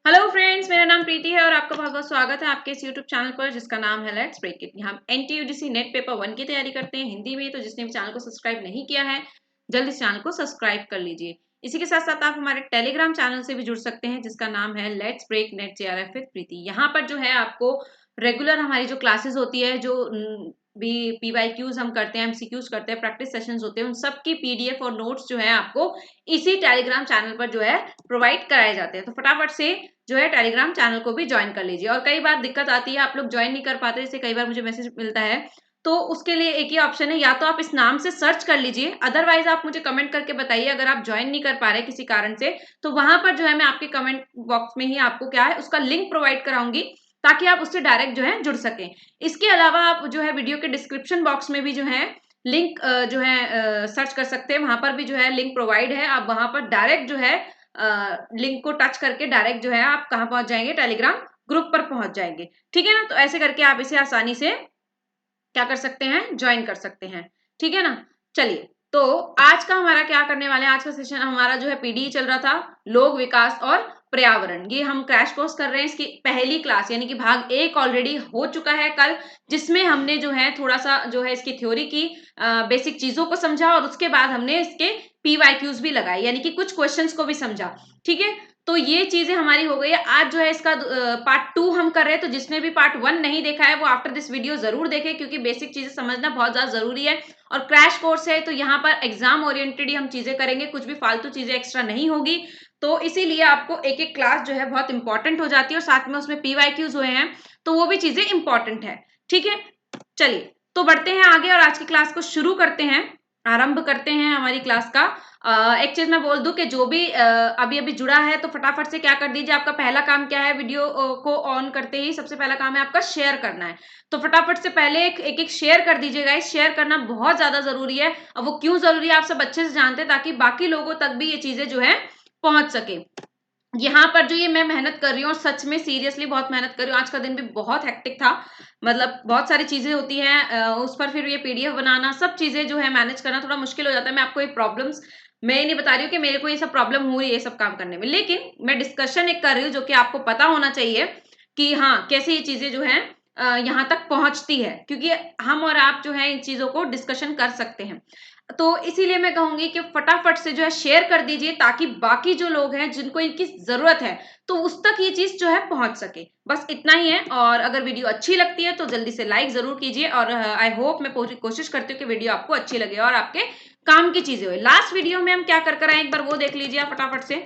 Hello friends, मेरा नाम प्रीति है और आपका बहुत बहुत स्वागत है आपके इस यूट्यूब चैनल पर जिसका नाम है लेट्स ब्रेक इट। हम एनटीयूडीसी नेट पेपर 1 की तैयारी करते हैं हिंदी में। तो जिसने भी चैनल को सब्सक्राइब नहीं किया है जल्दी इस चैनल को सब्सक्राइब कर लीजिए। इसी के साथ साथ आप हमारे टेलीग्राम चैनल से भी जुड़ सकते हैं जिसका नाम है let's break NET JRF with Preeti. यहाँ पर जो है आपको रेगुलर हमारी जो क्लासेस होती है, जो भी पीवाईक्यूज हम करते हैं, एमसीक्यूज करते हैं, प्रैक्टिस सेशंस होते हैं, उन सब की पीडीएफ और नोट्स जो है आपको इसी टेलीग्राम चैनल पर जो है प्रोवाइड कराए जाते हैं। तो फटाफट से जो है टेलीग्राम चैनल को भी ज्वाइन कर लीजिए। और कई बार दिक्कत आती है, आप लोग ज्वाइन नहीं कर पाते, जैसे कई बार मुझे मैसेज मिलता है, तो उसके लिए एक ही ऑप्शन है, या तो आप इस नाम से सर्च कर लीजिए, अदरवाइज आप मुझे कमेंट करके बताइए अगर आप ज्वाइन नहीं कर पा रहे किसी कारण से। तो वहां पर जो है मैं आपके कमेंट बॉक्स में ही आपको क्या है उसका लिंक प्रोवाइड कराऊंगी ताकि आप उससे डायरेक्ट जो है जुड़ सकें। इसके अलावा आप जो है वीडियो के डिस्क्रिप्शन बॉक्स में भी जो है लिंक जो है सर्च कर सकते हैं, वहां पर भी जो है लिंक प्रोवाइड है। आप वहां पर डायरेक्ट जो है लिंक को टच करके डायरेक्ट जो है आप कहाँ पहुंच जाएंगे, टेलीग्राम ग्रुप पर पहुंच जाएंगे। ठीक है ना। तो ऐसे करके आप इसे आसानी से क्या कर सकते हैं, ज्वाइन कर सकते हैं। ठीक है ना। चलिए, तो आज का हमारा क्या करने वाले हैं, आज का सेशन हमारा जो है पीडी चल रहा था लोक विकास और पर्यावरण। ये हम क्रैश कोर्स कर रहे हैं, इसकी पहली क्लास यानी कि भाग 1 ऑलरेडी हो चुका है कल, जिसमें हमने जो है थोड़ा सा जो है इसकी थ्योरी की, बेसिक चीजों को समझा और उसके बाद हमने इसके पीवाईक्यूज भी लगाए यानी कि कुछ क्वेश्चंस को भी समझा। ठीक है। तो ये चीजें हमारी हो गई है। आज जो है इसका पार्ट 2 हम कर रहे हैं, तो जिसने भी पार्ट 1 नहीं देखा है वो आफ्टर दिस वीडियो जरूर देखे, क्योंकि बेसिक चीजें समझना बहुत ज्यादा जरूरी है। और क्रैश कोर्स है तो यहाँ पर एग्जाम ओरिएंटेड ही हम चीजें करेंगे, कुछ भी फालतू चीजें एक्स्ट्रा नहीं होगी। तो इसीलिए आपको एक एक क्लास जो है बहुत इंपॉर्टेंट हो जाती है और साथ में उसमें पीवाईक्यूज हुए हैं तो वो भी चीजें इंपॉर्टेंट है। ठीक है। चलिए, तो बढ़ते हैं आगे और आज की क्लास को शुरू करते हैं, आरंभ करते हैं हमारी क्लास का। एक चीज मैं बोल दूं कि जो भी अभी अभी जुड़ा है तो फटाफट से क्या कर दीजिए, आपका पहला काम क्या है, वीडियो को ऑन करते ही सबसे पहला काम है आपका शेयर करना है। तो फटाफट से पहले एक शेयर कर दीजिएगा। इस शेयर करना बहुत ज्यादा जरूरी है। अब वो क्यों जरूरी है आप सब अच्छे से जानते हैं, ताकि बाकी लोगों तक भी ये चीजें जो है पहुंच सके। यहाँ पर जो ये मैं मेहनत कर रही हूँ और सच में सीरियसली बहुत मेहनत कर रही हूँ, आज का दिन भी बहुत हेक्टिक था, मतलब बहुत सारी चीजें होती हैं उस पर फिर ये पीडीएफ बनाना, सब चीजें जो है मैनेज करना थोड़ा मुश्किल हो जाता है। मैं आपको ये प्रॉब्लम्स मैं ये नहीं बता रही हूँ कि मेरे को ये सब प्रॉब्लम हो रही है ये सब काम करने में, लेकिन मैं डिस्कशन एक कर रही हूँ जो कि आपको पता होना चाहिए कि हाँ कैसे ये चीजें जो है यहाँ तक पहुंचती है, क्योंकि हम और आप जो है इन चीजों को डिस्कशन कर सकते हैं। तो इसीलिए मैं कहूंगी कि फटाफट से जो है शेयर कर दीजिए ताकि बाकी जो लोग हैं जिनको इनकी जरूरत है तो उस तक ये चीज जो है पहुंच सके। बस इतना ही है। और अगर वीडियो अच्छी लगती है तो जल्दी से लाइक जरूर कीजिए और आई होप, मैं पूरी कोशिश करती हूँ कि वीडियो आपको अच्छी लगे और आपके काम की चीजें हुई। लास्ट वीडियो में हम क्या कर आए एक बार वो देख लीजिए आप फटाफट से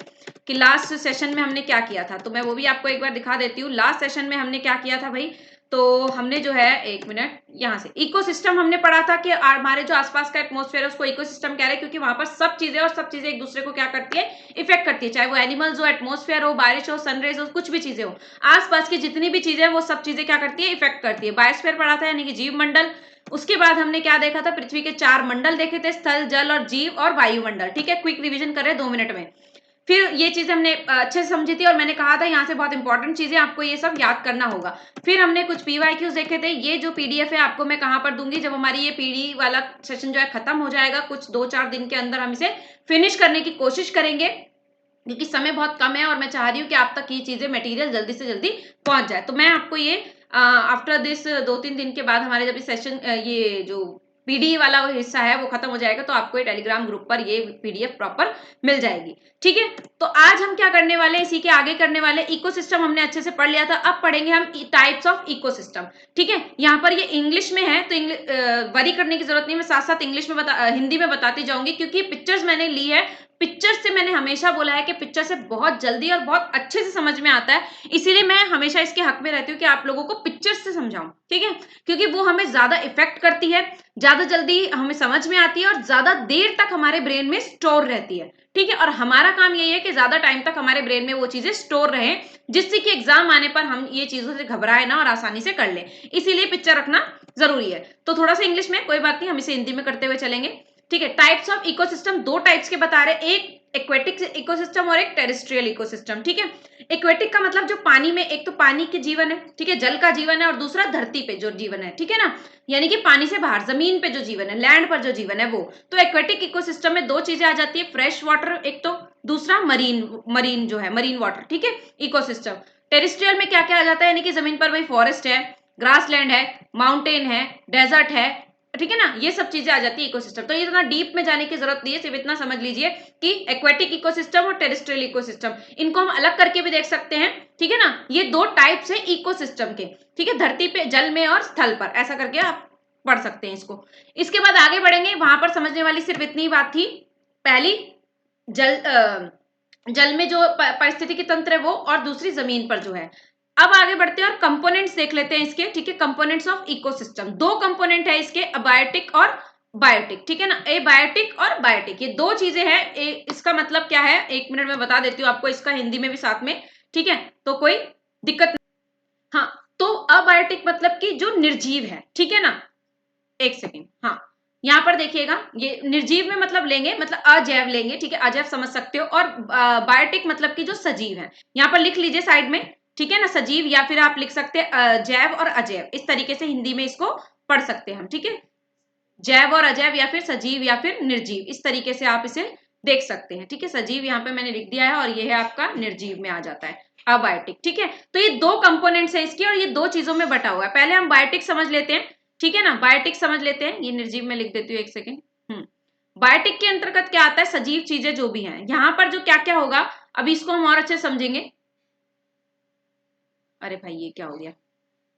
कि लास्ट सेशन में हमने क्या किया था। तो मैं वो भी आपको एक बार दिखा देती हूँ। लास्ट सेशन में हमने क्या किया था भाई, तो हमने जो है एक मिनट यहाँ से इकोसिस्टम हमने पढ़ा था कि हमारे जो आसपास का एटमॉस्फेयर है उसको इकोसिस्टम कह रहे हैं, क्योंकि वहां पर सब चीजें और सब चीजें एक दूसरे को क्या करती है, इफेक्ट करती है, चाहे वो एनिमल्स हो, एटमॉस्फेयर हो, बारिश हो, सनराइज हो, कुछ भी चीजें हो, आसपास की जितनी भी चीजें वो सब चीजें क्या करती है, इफेक्ट करती है। बायोस्फीयर पढ़ा था यानी कि जीव मंडल। उसके बाद हमने क्या देखा था, पृथ्वी के 4 मंडल देखे थे, स्थल, जल और जीव और वायुमंडल। ठीक है, क्विक रिवीजन कर रहे हैं 2 मिनट में। फिर ये चीजें हमने अच्छे से समझी थी और मैंने कहा था यहाँ से बहुत इंपॉर्टेंट चीजें आपको ये सब याद करना होगा। फिर हमने कुछ पीवाईक्यूज देखे थे। ये जो पीडीएफ है आपको मैं कहाँ पर दूंगी, जब हमारी ये पीडी वाला सेशन जो है खत्म हो जाएगा, कुछ 2-4 दिन के अंदर हम इसे फिनिश करने की कोशिश करेंगे, क्योंकि समय बहुत कम है और मैं चाह रही हूँ कि आप तक ये चीजें मटेरियल जल्दी से जल्दी पहुंच जाए। तो मैं आपको ये आफ्टर दिस 2-3 दिन के बाद हमारे जब ये सेशन ये जो पीडी वाला हिस्सा है वो खत्म हो जाएगा तो आपको ये टेलीग्राम ग्रुप पर ये पीडीएफ प्रॉपर मिल जाएगी। ठीक है। तो आज हम क्या करने वाले, इसी के आगे करने वाले, इकोसिस्टम हमने अच्छे से पढ़ लिया था, अब पढ़ेंगे हम टाइप्स ऑफ इकोसिस्टम। ठीक है। यहाँ पर ये इंग्लिश में है तो वरी करने की जरूरत नहीं, मैं साथ साथ इंग्लिश में हिंदी में बताती जाऊंगी, क्योंकि पिक्चर्स मैंने ली है। पिक्चर से मैंने हमेशा बोला है कि पिक्चर से बहुत जल्दी और बहुत अच्छे से समझ में आता है, इसीलिए मैं हमेशा इसके हक में रहती हूँ कि आप लोगों को पिक्चर से समझाऊं। ठीक है। क्योंकि वो हमें ज्यादा इफेक्ट करती है, ज्यादा जल्दी हमें समझ में आती है और ज्यादा देर तक हमारे ब्रेन में स्टोर रहती है। ठीक है। और हमारा काम यही है कि ज्यादा टाइम तक हमारे ब्रेन में वो चीजें स्टोर रहे, जिससे कि एग्जाम आने पर हम ये चीजों से घबराए ना और आसानी से कर ले, इसीलिए पिक्चर रखना जरूरी है। तो थोड़ा सा इंग्लिश में, कोई बात नहीं, हम इसे हिंदी में करते हुए चलेंगे। ठीक है। टाइप्स ऑफ इकोसिस्टम 2 टाइप्स के बता रहे, एक एक्वेटिक इकोसिस्टम और एक टेरेस्ट्रियल इकोसिस्टम, ठीक है। एक्वेटिक का मतलब जो पानी में, एक तो पानी के जीवन है, ठीक है, जल का जीवन है, और दूसरा धरती पे जो जीवन है, ठीक है ना, यानी कि पानी से बाहर जमीन पे जो जीवन है, लैंड पर जो जीवन है वो। तो एक्वेटिक इकोसिस्टम में दो चीजें आ जाती है, फ्रेश वाटर एक तो, दूसरा मरीन, मरीन जो है मरीन वाटर, ठीक है, इकोसिस्टम। टेरेस्ट्रियल में क्या क्या आ जाता है, यानी कि जमीन पर वही फॉरेस्ट है, ग्रासलैंड है, माउंटेन है, डेजर्ट है, ठीक है ना, ये सब चीजें आ जाती है इकोसिस्टम। तो ये इतना डीप में जाने की जरूरत नहीं है, सिर्फ इतना समझ लीजिए कि एक्वेटिक इकोसिस्टम और टेरेस्ट्रियल इकोसिस्टम, इनको हम अलग करके भी देख सकते हैं, ठीक है ना। ये दो टाइप्स है इकोसिस्टम के, ठीक है, धरती पे, जल में और स्थल पर, ऐसा करके आप पढ़ सकते हैं इसको। इसके बाद आगे बढ़ेंगे, वहां पर समझने वाली सिर्फ इतनी बात थी, पहली जल में जो पारिस्थितिकी तंत्र है वो, और दूसरी जमीन पर जो है। अब आगे बढ़ते हैं और कंपोनेंट्स देख लेते हैं इसके, ठीक है, कंपोनेंट्स ऑफ इकोसिस्टम। दो कंपोनेंट है इसके, अबायोटिक और बायोटिक, ठीक है ना, एबायोटिक और बायोटिक, ये दो चीजें हैं। इसका मतलब क्या है, एक मिनट में बता देती हूँ आपको इसका हिंदी में भी साथ में, ठीक है, तो कोई दिक्कत नहीं। हाँ, तो अबायोटिक मतलब कि जो निर्जीव है, ठीक है ना, एक सेकेंड, हाँ, यहाँ पर देखिएगा, ये निर्जीव में मतलब लेंगे, मतलब अजैव लेंगे, ठीक है, अजैव समझ सकते हो, और बायोटिक मतलब कि जो सजीव है, यहाँ पर लिख लीजिए साइड में, ठीक है ना, सजीव, या फिर आप लिख सकते हैं जैव और अजैव, इस तरीके से हिंदी में इसको पढ़ सकते हैं हम, ठीक है, जैव और अजैव, या फिर सजीव या फिर निर्जीव, इस तरीके से आप इसे देख सकते हैं, ठीक है। सजीव यहाँ पे मैंने लिख दिया है, और ये है आपका निर्जीव में आ जाता है अबायोटिक, ठीक है। तो ये दो कंपोनेंट्स है इसके, और ये दो चीजों में बटा हुआ है। पहले हम बायोटिक समझ लेते हैं, ठीक है ना, बायोटिक समझ लेते हैं, ये निर्जीव में लिख देती हूँ, एक सेकेंड। बायोटिक के अंतर्गत क्या आता है, सजीव चीजें जो भी हैं, यहाँ पर जो क्या क्या होगा, अभी इसको हम और अच्छे समझेंगे। अरे भाई ये क्या हो गया,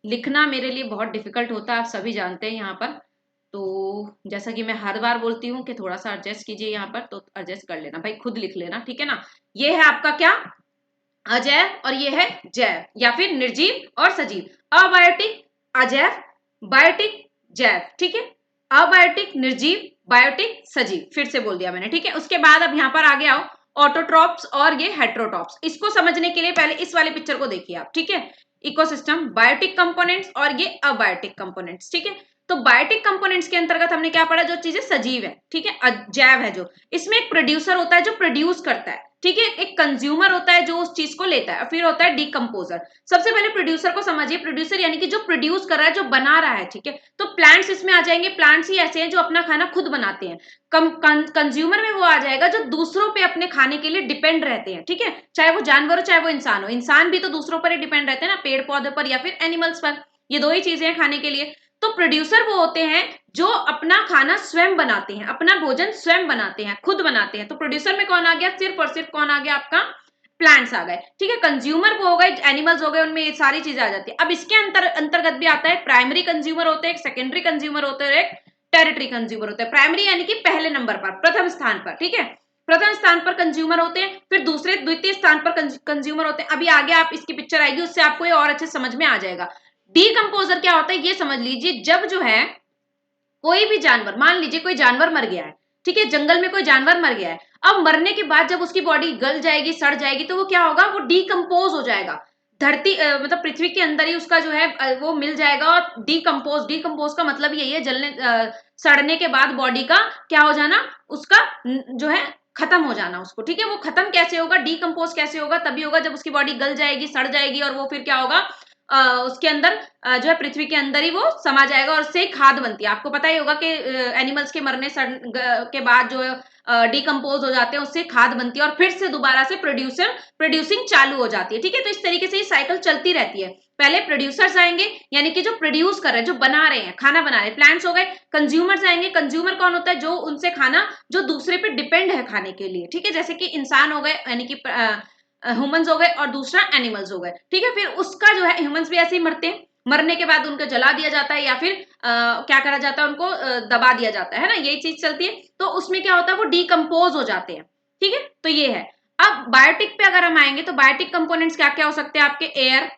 लिखना मेरे लिए बहुत डिफिकल्ट होता है, आप सभी जानते हैं यहाँ पर। तो जैसा कि मैं हर बार बोलती हूँ कि थोड़ा सा एडजस्ट कीजिए यहाँ पर, तो एडजस्ट कर लेना भाई, खुद लिख लेना, ठीक है ना। ये है आपका क्या, अजैव, और ये है जैव, या फिर निर्जीव और सजीव। अबायोटिक अजैव, बायोटिक जैव, ठीक है, अबायोटिक निर्जीव, बायोटिक सजीव, फिर से बोल दिया मैंने, ठीक है। उसके बाद अब यहाँ पर आगे आओ, ऑटोट्रॉप्स और ये हेट्रोट्रॉप्स। इसको समझने के लिए पहले इस वाले पिक्चर को देखिए आप, ठीक है, इकोसिस्टम, बायोटिक कंपोनेंट्स और ये अबायोटिक कंपोनेंट्स, ठीक है। तो बायोटिक कंपोनेंट्स के अंतर्गत हमने क्या पढ़ा, जो चीजें सजीव है, ठीक है, जैव है जो, इसमें एक प्रोड्यूसर होता है जो प्रोड्यूस करता है, ठीक है, एक कंज्यूमर होता है जो उस चीज को लेता है, फिर होता है डीकंपोजर। सबसे पहले प्रोड्यूसर को समझिए, प्रोड्यूसर यानी कि जो प्रोड्यूस कर रहा है, जो बना रहा है, ठीक है। तो प्लांट्स इसमें आ जाएंगे, प्लांट्स ही ऐसे हैं जो अपना खाना खुद बनाते हैं। कंज्यूमर में वो आ जाएगा जो दूसरों पे अपने खाने के लिए डिपेंड रहते हैं, ठीक है, चाहे वो जानवर हो चाहे वो इंसान हो, इंसान भी तो दूसरों पर ही डिपेंड रहते हैं ना, पेड़ पौधे पर या फिर एनिमल्स पर, ये दो ही चीजें हैं खाने के लिए। तो प्रोड्यूसर वो होते हैं जो अपना खाना स्वयं बनाते हैं, अपना भोजन स्वयं बनाते हैं, खुद बनाते हैं। तो प्रोड्यूसर में कौन आ गया, सिर्फ और सिर्फ कौन आ गया, आपका प्लांट्स आ गए, ठीक है। कंज्यूमर वो हो गए, एनिमल्स हो गए, उनमें ये सारी चीजें आ जाती है। अब इसके अंतर्गत भी आता है, प्राइमरी कंज्यूमर होते हैं, एक सेकेंडरी कंज्यूमर होते हैं, और एक टेरिटरी कंज्यूमर होते हैं। प्राइमरी यानी कि पहले नंबर पर, प्रथम स्थान पर, ठीक है, प्रथम स्थान पर कंज्यूमर होते हैं, फिर दूसरे द्वितीय स्थान पर कंज्यूमर होते हैं। अभी आगे आप इसकी पिक्चर आएगी, उससे आपको ये और अच्छे समझ में आ जाएगा। डीकंपोजर क्या होता है ये समझ लीजिए, जब जो है कोई भी जानवर, मान लीजिए कोई जानवर मर गया है, ठीक है, जंगल में कोई जानवर मर गया है, अब मरने के बाद जब उसकी बॉडी गल जाएगी, सड़ जाएगी, तो वो क्या होगा, वो डीकंपोज हो जाएगा, धरती मतलब पृथ्वी के अंदर ही उसका जो है वो मिल जाएगा। और डीकंपोज का मतलब यही है, जलने सड़ने के बाद बॉडी का क्या हो जाना, उसका जो है खत्म हो जाना उसको, ठीक है। वो खत्म कैसे होगा, डीकंपोज कैसे होगा, तभी होगा जब उसकी बॉडी गल जाएगी, सड़ जाएगी, और वो फिर क्या होगा, उसके अंदर जो है पृथ्वी के अंदर ही वो समा जाएगा, और उससे खाद बनती है। आपको पता ही होगा कि एनिमल्स के मरने के बाद जो डिकम्पोज हो जाते हैं, उससे खाद बनती है, और फिर से दोबारा से प्रोड्यूसिंग चालू हो जाती है, ठीक है। तो इस तरीके से ये साइकिल चलती रहती है। पहले प्रोड्यूसर्स आएंगे, यानी कि जो प्रोड्यूस कर रहे हैं, जो बना रहे हैं, खाना बना रहे हैं, प्लांट्स हो गए। कंज्यूमर्स आएंगे, कंज्यूमर कौन होता है, जो उनसे खाना, जो दूसरे पे डिपेंड है खाने के लिए, ठीक है, जैसे कि इंसान हो गए, यानी कि ह्यूमंस हो गए, और दूसरा एनिमल्स हो गए, ठीक है। फिर उसका जो है, ह्यूमंस भी ऐसे ही मरते हैं, मरने के बाद उनको जला दिया जाता है, या फिर क्या करा जाता है, उनको दबा दिया जाता है ना, यही चीज चलती है। तो उसमें क्या होता है, वो डीकंपोज हो जाते हैं, ठीक है। तो ये है। अब बायोटिक पे अगर हम आएंगे, तो बायोटिक कंपोनेंट्स क्या क्या हो सकते हैं आपके, air,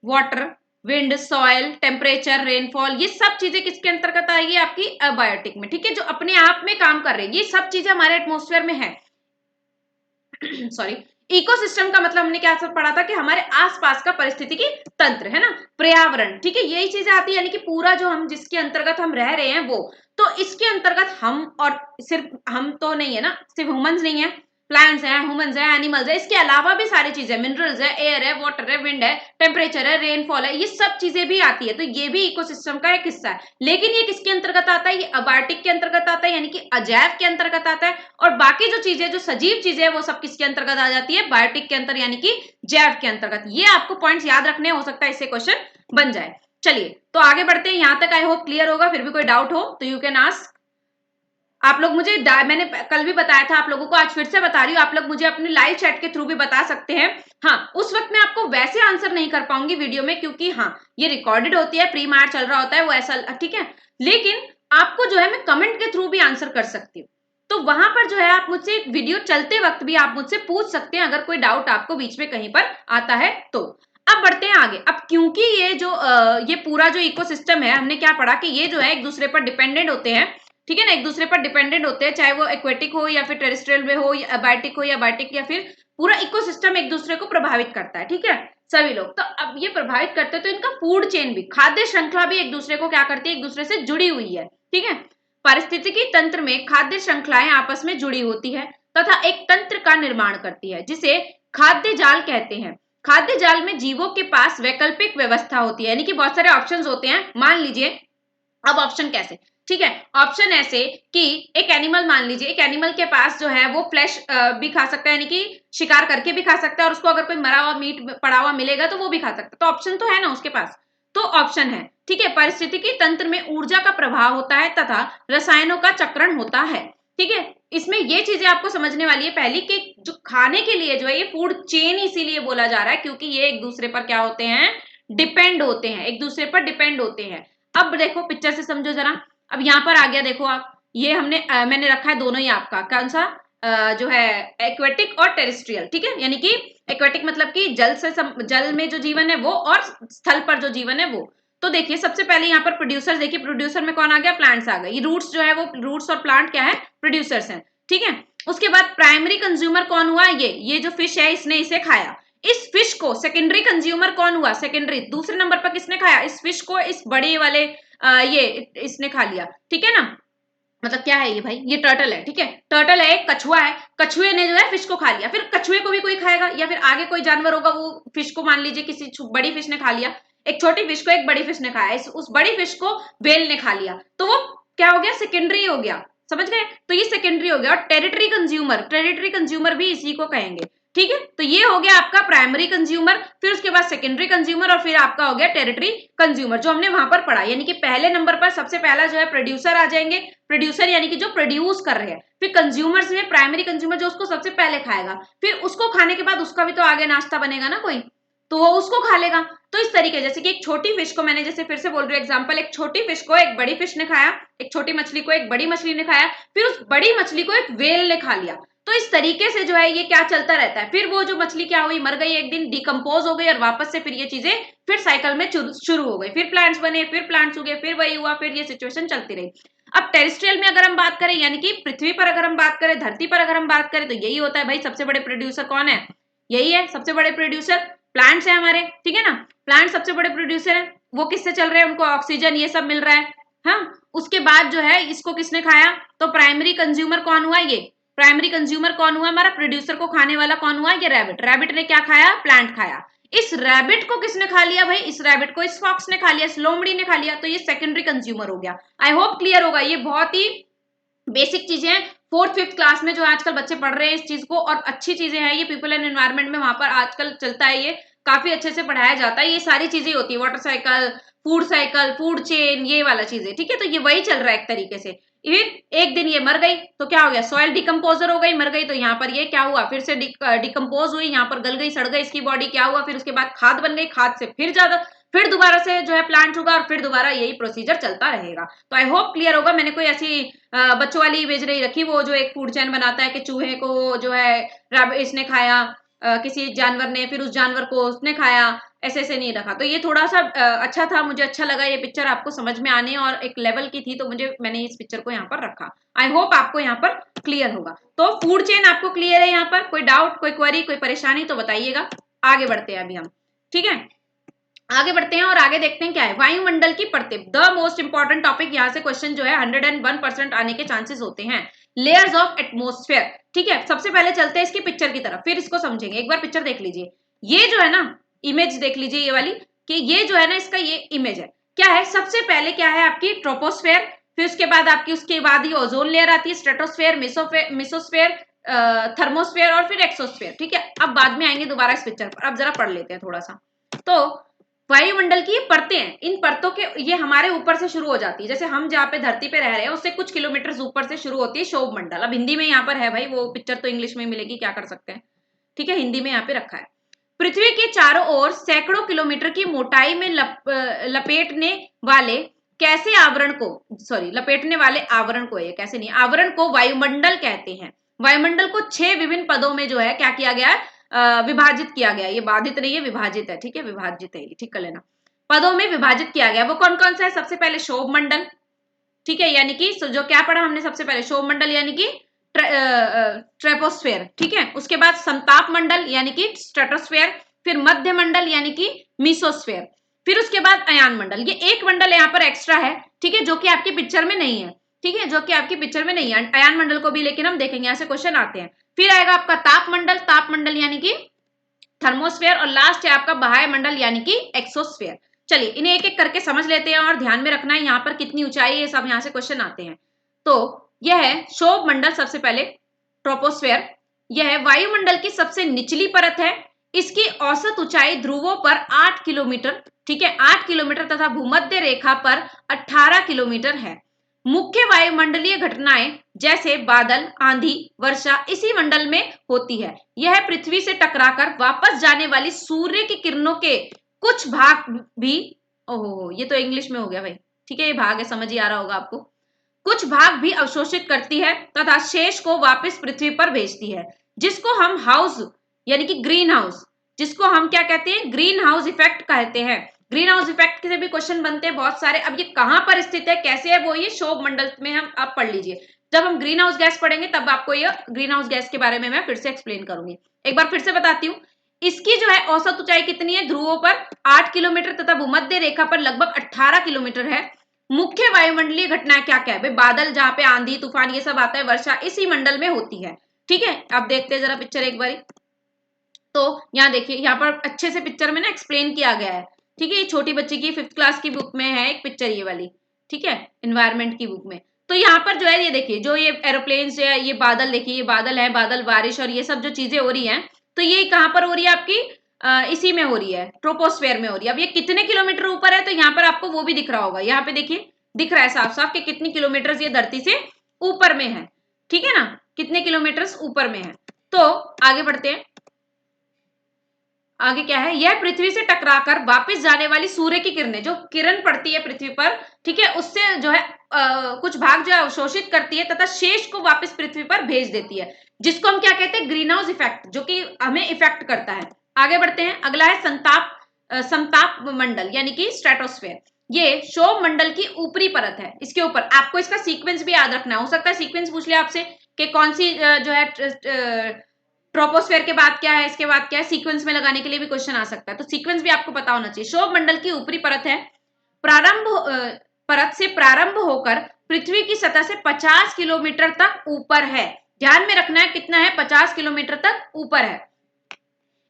water, wind, soil, temperature, rainfall, ये सब चीजें किसके अंतर्गत आएगी, आपकी अबायोटिक में, ठीक है, जो अपने आप में काम कर रही है, ये सब चीजें हमारे एटमोस्फेयर में है। सॉरी, इकोसिस्टम का मतलब हमने क्या पढ़ा था कि हमारे आसपास का परिस्थितिकी तंत्र है ना, पर्यावरण, ठीक है, यही चीजें आती है, यानी कि पूरा जो हम जिसके अंतर्गत हम रह रहे हैं वो। तो इसके अंतर्गत हम, और सिर्फ हम तो नहीं है ना, सिर्फ ह्यूमंस नहीं है, प्लांट्स है, ह्यूमंस है, एनिमल्स है, इसके अलावा भी सारी चीजें, मिनरल्स है, एयर है, वाटर है, विंड है, टेम्परेचर है, रेनफॉल है, ये सब चीजें भी आती है। तो ये भी इकोसिस्टम का एक हिस्सा है। लेकिन ये किसके अंतर्गत आता है? ये अबार्टिक के अंतर्गत आता है, यानी कि अजैव के अंतर्गत आता है। और बाकी जो चीजें, जो सजीव चीजें है, वो सब किसके अंतर्गत आ जाती है? बायोटिक के अंतर, यानी कि जैव के अंतर्गत। ये आपको पॉइंट्स याद रखने, हो सकता है इससे क्वेश्चन बन जाए। चलिए तो आगे बढ़ते हैं। यहां तक आई होप क्लियर होगा। फिर भी कोई डाउट हो तो यू कैन आस्क। आप लोग मुझे, मैंने कल भी बताया था आप लोगों को, आज फिर से बता रही हूँ, आप लोग मुझे अपने लाइव चैट के थ्रू भी बता सकते हैं। हाँ, उस वक्त मैं आपको वैसे आंसर नहीं कर पाऊंगी वीडियो में, क्योंकि हाँ ये रिकॉर्डेड होती है, प्री मार चल रहा होता है वो ऐसा, ठीक है। लेकिन आपको जो है मैं कमेंट के थ्रू भी आंसर कर सकती हूँ। तो वहां पर जो है आप मुझसे वीडियो चलते वक्त भी आप मुझसे पूछ सकते हैं, अगर कोई डाउट आपको बीच में कहीं पर आता है तो। अब बढ़ते हैं आगे। अब क्योंकि ये जो ये पूरा जो इकोसिस्टम है, हमने क्या पढ़ा कि ये जो है एक दूसरे पर डिपेंडेंट होते हैं, ठीक है ना, एक दूसरे पर डिपेंडेंट होते हैं, चाहे वो एक्वेटिक हो या फिर टेरेस्ट्रियल में हो, या अबायोटिक हो या बायोटिक, या फिर पूरा इकोसिस्टम एक दूसरे को प्रभावित करता है, ठीक है, सभी लोग। तो अब ये प्रभावित करते हैं तो इनका फूड चेन भी, खाद्य श्रृंखला भी एक दूसरे को क्या करती है? एक दूसरे से जुड़ी हुई है, ठीक है। पारिस्थितिकी तंत्र में खाद्य श्रृंखलाएं आपस में जुड़ी होती है तथा एक तंत्र का निर्माण करती है, जिसे खाद्य जाल कहते हैं। खाद्य जाल में जीवों के पास वैकल्पिक व्यवस्था होती है, यानी कि बहुत सारे ऑप्शंस होते हैं। मान लीजिए, अब ऑप्शन कैसे, ठीक है, ऑप्शन ऐसे कि एक एनिमल, मान लीजिए एक एनिमल के पास जो है वो फ्लैश भी खा सकता है, यानी कि शिकार करके भी खा सकता है, और उसको अगर कोई मरा हुआ मीट पड़ा हुआ मिलेगा तो वो भी खा सकता है। तो ऑप्शन तो है ना उसके पास। तो ऑप्शन है, ठीक है, पारिस्थितिकी तंत्र में ऊर्जा का प्रभाव होता है तथा रसायनों का चक्रण होता है, ठीक है। इसमें ये चीजें आपको समझने वाली है पहली, कि जो खाने के लिए जो है ये फूड चेन इसीलिए बोला जा रहा है क्योंकि ये एक दूसरे पर क्या होते हैं? डिपेंड होते हैं, एक दूसरे पर डिपेंड होते हैं। अब देखो पिक्चर से समझो जरा। अब यहाँ पर आ गया, देखो आप, ये मैंने रखा है दोनों ही आपका, कौन सा जो है एक्वेटिक और टेरेस्ट्रियल, ठीक है। यानी कि एक्वेटिक मतलब कि जल में जो जीवन है वो, और स्थल पर जो जीवन है वो। तो देखिए सबसे पहले यहाँ पर प्रोड्यूसर, देखिए प्रोड्यूसर में कौन आ गया? प्लांट्स आ गए। ये रूट्स जो है वो, रूट्स और प्लांट क्या है? प्रोड्यूसर्स हैं, ठीक है। उसके बाद प्राइमरी कंज्यूमर कौन हुआ? ये जो फिश है इसने इसे खाया। इस फिश को सेकेंडरी कंज्यूमर कौन हुआ? सेकेंडरी, दूसरे नंबर पर किसने खाया? इस फिश को, इस बड़े वाले ये इसने खा लिया, ठीक है ना। मतलब क्या है ये भाई? ये टर्टल है, ठीक है, टर्टल है, एक कछुआ है, कछुए ने जो है फिश को खा लिया। फिर कछुए को भी कोई खाएगा, या फिर आगे कोई जानवर होगा वो फिश को, मान लीजिए किसी बड़ी फिश ने खा लिया, एक छोटी फिश को एक बड़ी फिश ने खाया, उस बड़ी फिश को व्हेल ने खा लिया, तो वो क्या हो गया? सेकेंडरी हो गया, समझ गए? तो ये सेकेंडरी हो गया। और टेरिटरी कंज्यूमर भी इसी को कहेंगे, ठीक है। तो ये हो गया आपका प्राइमरी कंज्यूमर, फिर उसके बाद सेकेंडरी कंज्यूमर, और फिर आपका हो गया टेरिटरी कंज्यूमर, जो हमने वहां पर पढ़ा। यानी कि पहले नंबर पर सबसे पहला जो है प्रोड्यूसर आ जाएंगे, प्रोड्यूसर यानी कि जो प्रोड्यूस कर रहे हैं। फिर कंज्यूमर्स में प्राइमरी कंज्यूमर जो उसको सबसे पहले खाएगा, फिर उसको खाने के बाद उसका भी तो आगे नाश्ता बनेगा ना कोई, तो वो उसको खा लेगा। तो इस तरीके, जैसे कि एक छोटी फिश को, मैंने जैसे फिर से बोल रही हूँ एग्जांपल, एक छोटी फिश को एक बड़ी फिश ने खाया, एक छोटी मछली को एक बड़ी मछली ने खाया, फिर उस बड़ी मछली को एक व्हेल ने खा लिया। तो इस तरीके से जो है ये क्या चलता रहता है। फिर वो जो मछली क्या हुई? मर गई, एक दिन डिकम्पोज हो गई, और वापस से फिर ये चीजें फिर साइकिल में शुरू हो गई, फिर प्लांट्स बने, फिर प्लांट्स उगे, फिर वही हुआ, फिर ये सिचुएशन चलती रही। अब टेरेस्ट्रियल में अगर हम बात करें, यानी कि पृथ्वी पर अगर हम बात करें, धरती पर अगर हम बात करें, तो यही होता है भाई। सबसे बड़े प्रोड्यूसर कौन है? यही है सबसे बड़े प्रोड्यूसर, प्लांट्स है हमारे, ठीक है ना। प्लांट सबसे बड़े प्रोड्यूसर है। वो किससे चल रहे हैं? उनको ऑक्सीजन ये सब मिल रहा है। हाँ, उसके बाद जो है इसको किसने खाया? तो प्राइमरी कंज्यूमर कौन हुआ? ये प्राइमरी कंज्यूमर कौन हुआ हमारा? प्रोड्यूसर को खाने वाला कौन हुआ? ये रैबिट। रैबिट ने क्या खाया? प्लांट खाया। इस रैबिट को किसने खा लिया भाई? इस रैबिट को इस फॉक्स ने खा लिया, इस लोमड़ी ने खा लिया। तो ये सेकेंडरी कंज्यूमर हो गया। आई होप क्लियर होगा। ये बहुत ही बेसिक चीजें हैं, फोर्थ फिफ्थ क्लास में जो आजकल बच्चे पढ़ रहे हैं इस चीज को, और अच्छी चीजें हैं ये। पीपल एंड एनवायरमेंट में वहां पर आजकल चलता है, ये काफी अच्छे से पढ़ाया जाता है। ये सारी चीजें होती है, वाटर साइकिल, फूड चेन, ये वाला चीजें, ठीक है। तो ये वही चल रहा है एक तरीके से। फिर एक दिन ये मर गई तो क्या हो गया? सॉइल डिकम्पोजर हो गई, मर गई, तो यहाँ पर ये क्या हुआ? फिर से डिकम्पोज हुई, यहाँ पर गल गई, सड़ गई इसकी बॉडी, क्या हुआ? फिर उसके बाद खाद बन गई, खाद से फिर ज्यादा, फिर दोबारा से जो है प्लांट होगा, और फिर दोबारा यही प्रोसीजर चलता रहेगा। तो आई होप क्लियर होगा। मैंने कोई ऐसी बच्चों वाली इमेज नहीं रखी, वो जो एक फूड चेन बनाता है कि चूहे को जो है इसने खाया, किसी जानवर ने, फिर उस जानवर को उसने खाया, ऐसे ऐसे नहीं रखा। तो ये थोड़ा सा अच्छा था, मुझे अच्छा लगा ये पिक्चर आपको समझ में आने और एक लेवल की थी, तो मैंने इस पिक्चर को यहाँ पर रखा। आई होप आपको यहाँ पर क्लियर होगा। तो फूड चेन आपको क्लियर है? यहाँ पर कोई डाउट, कोई क्वेरी, कोई परेशानी तो बताइएगा। आगे बढ़ते हैं अभी हम, ठीक है, आगे बढ़ते हैं और आगे देखते हैं क्या है। वायुमंडल की परतें, द मोस्ट इंपॉर्टेंट टॉपिक। यहाँ से क्वेश्चन जो है 101% आने के चांसेस होते हैं। Layers of atmosphere. ठीक है, सबसे पहले चलते हैं इसकी पिक्चर की तरफ, फिर इसको समझेंगे। एक बार पिक्चर देख लीजिए, ये जो है ना इमेज देख लीजिए ये वाली, कि ये जो है ना इसका ये इमेज है। क्या है, सबसे पहले क्या है आपकी ट्रोपोस्फेयर, फिर उसके बाद आपकी उसके बाद ही ओजोन लेयर आती है, स्ट्रेटोस्फेयर, मेसोस्फेयर, थर्मोस्फेयर और फिर एक्सोस्फेयर। ठीक है, अब बाद में आएंगे दोबारा इस पिक्चर पर, अब जरा पढ़ लेते हैं थोड़ा सा। तो वायुमंडल की परतें हैं, इन परतों के ये हमारे ऊपर से शुरू हो जाती है, जैसे हम जहाँ पे धरती पे रह रहे हैं उससे कुछ किलोमीटर ऊपर से शुरू होती है शोभ मंडल। अब हिंदी में यहाँ पर है भाई, वो पिक्चर तो इंग्लिश में मिलेगी, क्या कर सकते हैं। ठीक है, हिंदी में यहाँ पे रखा है। पृथ्वी के चारों ओर सैकड़ों किलोमीटर की मोटाई में लपेटने वाले कैसे आवरण को, सॉरी लपेटने वाले आवरण को, ये कैसे नहीं, आवरण को वायुमंडल कहते हैं। वायुमंडल को 6 विभिन्न पदों में जो है क्या किया गया है, विभाजित किया गया। ये बाधित नहीं है, विभाजित है। ठीक है, विभाजित है, ठीक कर लेना। पदों में विभाजित किया गया, वो कौन कौन सा है, सबसे पहले शोभ मंडल। ठीक है, यानी कि जो क्या पढ़ा हमने सबसे पहले, शोभ मंडल यानी कि ट्रेपोस्फेयर। ठीक है, उसके बाद समताप मंडल यानी कि स्ट्रेटोस्फेयर, फिर मध्य मंडल यानी कि मीसोस्फेयर, फिर उसके बाद अयान मंडल। ये एक मंडल यहाँ पर एक्स्ट्रा है, ठीक है, जो कि आपकी पिक्चर में नहीं है। ठीक है, जो कि आपकी पिक्चर में नहीं है, अयान मंडल को भी लेकिन हम देखेंगे, यहाँ से क्वेश्चन आते हैं। फिर आएगा आपका ताप मंडल यानी कि थर्मोस्फेयर, और लास्ट है आपका बाह्य मंडल यानी कि एक्सोस्फेयर। चलिए इन्हें एक एक करके समझ लेते हैं, और ध्यान में रखना है यहाँ पर कितनी ऊंचाई है, सब यहाँ से क्वेश्चन आते हैं। तो यह है शोभ मंडल, सबसे पहले ट्रोपोस्फेयर। यह है वायुमंडल की सबसे निचली परत है। इसकी औसत ऊंचाई ध्रुवों पर 8 किलोमीटर, ठीक है 8 किलोमीटर, तथा भूमध्य रेखा पर 18 किलोमीटर है। मुख्य वायुमंडलीय घटनाएं जैसे बादल, आंधी, वर्षा इसी मंडल में होती है। यह पृथ्वी से टकराकर वापस जाने वाली सूर्य की किरणों के कुछ भाग भी, ओहो ये तो इंग्लिश में हो गया भाई, ठीक है ये भाग है, समझ ही आ रहा होगा आपको, कुछ भाग भी अवशोषित करती है तथा शेष को वापस पृथ्वी पर भेजती है, जिसको हम हाउस यानी कि ग्रीन हाउस, जिसको हम क्या कहते हैं, ग्रीन हाउस इफेक्ट कहते हैं। ग्रीन हाउस इफेक्ट से भी क्वेश्चन बनते हैं बहुत सारे। अब ये कहां पर स्थित है, कैसे है, वो ये शोभ मंडल में हम आप पढ़ लीजिए। जब हम ग्रीन हाउस गैस पढ़ेंगे तब आपको ये ग्रीन हाउस गैस के बारे में मैं फिर से एक्सप्लेन करूंगी। एक बार फिर से बताती हूँ, इसकी जो है औसत ऊंचाई कितनी है, ध्रुवों पर 8 किलोमीटर तथा भूमध्य रेखा पर लगभग 18 किलोमीटर है। मुख्य वायुमंडलीय घटनाएं क्या क्या है भाई, बादल, जहां पे आंधी तूफान ये सब आता है, वर्षा इसी मंडल में होती है। ठीक है, अब देखते हैं जरा पिक्चर एक बारी। तो यहाँ देखिए, यहाँ पर अच्छे से पिक्चर में ना एक्सप्लेन किया गया है। ठीक है, ये छोटी बच्ची की 5th क्लास की बुक में है एक पिक्चर ये वाली, ठीक है, एनवायरमेंट की बुक में। तो यहाँ पर जो है ये देखिए, जो ये एरोप्लेन है, ये बादल देखिए, ये बादल है, बादल, बारिश और ये सब जो चीजें हो रही हैं, तो ये कहाँ पर हो रही है आपकी, इसी में हो रही है, ट्रोपोस्फेयर में हो रही है। अब ये कितने किलोमीटर ऊपर है, तो यहाँ पर आपको वो भी दिख रहा होगा, यहाँ पे देखिए दिख रहा है साफ साफ कि कितनी किलोमीटर ये धरती से ऊपर में है। ठीक है ना, कितने किलोमीटर ऊपर में है। तो आगे बढ़ते हैं, आगे क्या है, यह पृथ्वी से टकराकर वापस जाने वाली सूर्य की किरणें, जो किरण पड़ती है पृथ्वी पर, ठीक है, उससे जो है कुछ भाग जो है अवशोषित करती है तथा शेष को वापस पृथ्वी पर भेज देती है, जिसको हम क्या कहते हैं, ग्रीन हाउस इफेक्ट, जो कि हमें इफेक्ट करता है। आगे बढ़ते हैं, अगला है समताप मंडल यानी कि स्ट्रेटोस्फेयर। ये शोभ मंडल की ऊपरी परत है। इसके ऊपर आपको इसका सीक्वेंस भी याद रखना है, हो सकता है सीक्वेंस पूछ लिया आपसे कि कौन सी जो है ट्रोपोस्फेयर के बाद क्या है, इसके बाद क्या है, सीक्वेंस में लगाने के लिए भी क्वेश्चन आ सकता है, तो सीक्वेंस भी आपको पता होना चाहिए। शोभ मंडल की ऊपरी परत है, परत से प्रारंभ होकर पृथ्वी की सतह से 50 किलोमीटर तक ऊपर है। ध्यान में रखना है कितना है, 50 किलोमीटर तक ऊपर है।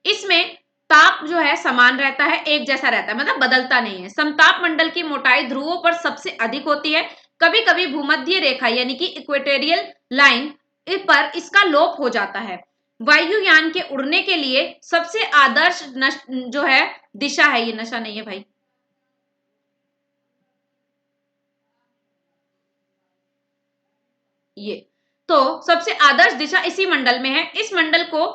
इसमें ताप जो है समान रहता है, एक जैसा रहता है, मतलब बदलता नहीं है। समताप मंडल की मोटाई ध्रुवों पर सबसे अधिक होती है। कभी कभी भूमध्य रेखा यानी कि इक्वेटोरियल लाइन पर इसका लोप हो जाता है। वायुयान के उड़ने के लिए सबसे आदर्श जो है दिशा है, ये नशा नहीं है भाई, ये तो सबसे आदर्श दिशा इसी मंडल में है। इस मंडल को